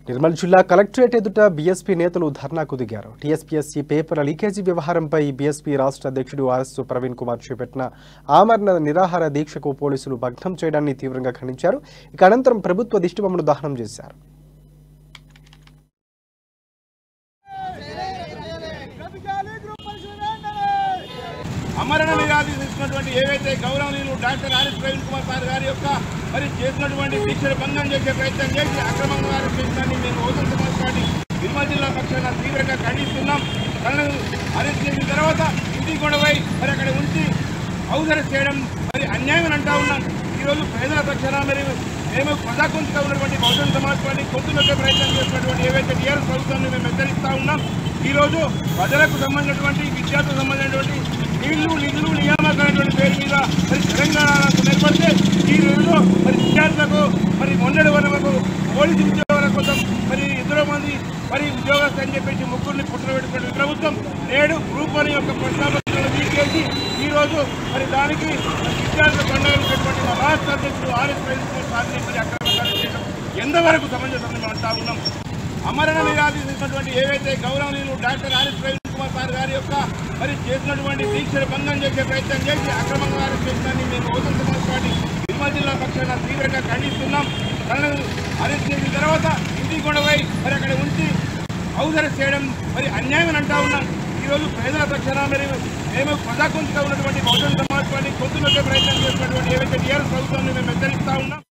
నిర్మల్ జిల్లా కలెక్టరేట్ ఎదుట బీఎస్పీ నేతలు ధర్నాకు దిగారు. టీఎస్పీఎస్సీ పేపర్ల లీకేజీ వ్యవహారంపై బీఎస్పీ రాష్ట్ర అధ్యక్షుడు ఆర్ఎస్ ప్రవీణ్ కుమార్ చేపట్టిన ఆమరణ నిరాహార దీక్షకు పోలీసులు భగ్నం చేయడాన్ని తీవ్రంగా ఖండించారు. ఇక అనంతరం ప్రభుత్వ దిష్టిబొమ్మను దహనం చేశారు. అమరణ నిరాదీస్తున్నటువంటి ఏవైతే గౌరవనీయులు doctor RS Praveen Kumar sir గారి యొక్క మరి చేసినటువంటి దీక్షను భంగం చేసే ప్రయత్నం చేసి అక్రమంగా చేసినాన్ని మేము బహుజన్ సమాజ్ పార్టీ నిర్మల్ జిల్లా పక్షాన తీవ్రంగా ఖండిస్తున్నాం. తనను అరెస్ట్ చేసిన తర్వాత ఇంటికి గొడవై మరి అక్కడ ఉంచి హౌస్ అరెస్ట్ చేయడం మరి అన్యాయం అంటా ఉన్నాం. ఈరోజు ప్రజల పక్షాన మరి మేము ప్రజాకుంతగా ఉన్నటువంటి బహుజన్ సమాజ్ పార్టీ కొద్దులకే ప్రయత్నం చేసినటువంటి ఏవైతే టీఆర్ఎస్ ప్రభుత్వాన్ని మేము హెచ్చరిస్తూ ఉన్నాం. ఈరోజు ప్రజలకు సంబంధించినటువంటి విద్యార్థులకు సంబంధించినటువంటి నిధులు నియామకాలైనటువంటి పేరు మీద మరి తెలంగాణకు ఏర్పడితే ఈ రోజు మరి విద్యార్థులకు మరి మొన్నటి వరకు పోలీసు ఉద్యోగాల కోసం మరి 2 మంది మరి ఉద్యోగస్తులు అని చెప్పేసి ముగ్గురిని పుట్టబెట్టుకున్న ప్రభుత్వం నేడు గ్రూప్ 1 యొక్క ప్రశ్నాపత్రాలను తీసేసి ఈరోజు మరి దానికి విద్యార్థుల పండుగటువంటి మా రాష్ట్ర అధ్యక్షుడు ఆర్ఎస్ ప్రవీణ్ సార్ని మరి అక్రమంగా చేయడం ఎంతవరకు సమంజసమని మేము అంటా ఉన్నాం. అమరణ నిరాదీస్తున్నటువంటి ఏవైతే గౌరవనీయులు doctor RS Praveen Kumar sir గారి యొక్క మరి చేసినటువంటి దీక్షను భంగం చేసే ప్రయత్నం చేసి అక్రమంగా అరెస్ట్ చేసినాన్ని మేము బహుజన్ సమాజ్ పార్టీ నిర్మల్ జిల్లా పక్షాన తీవ్రంగా ఖండిస్తున్నాం. తనను అరెస్ట్ చేసిన తర్వాత ఇంటికి గొడవై మరి అక్కడ ఉంచి హౌస్ అరెస్ట్ చేయడం మరి అన్యాయం అంటా ఉన్నాం. ఈరోజు ప్రజల పక్షాన మరి మేము ప్రజాకుంతగా ఉన్నటువంటి బహుజన్ సమాజ్ పార్టీ కొద్దులకే ప్రయత్నం చేసినటువంటి ఏవైతే టీఆర్ఎస్ ప్రభుత్వాన్ని మేము హెచ్చరిస్తా ఉన్నాం.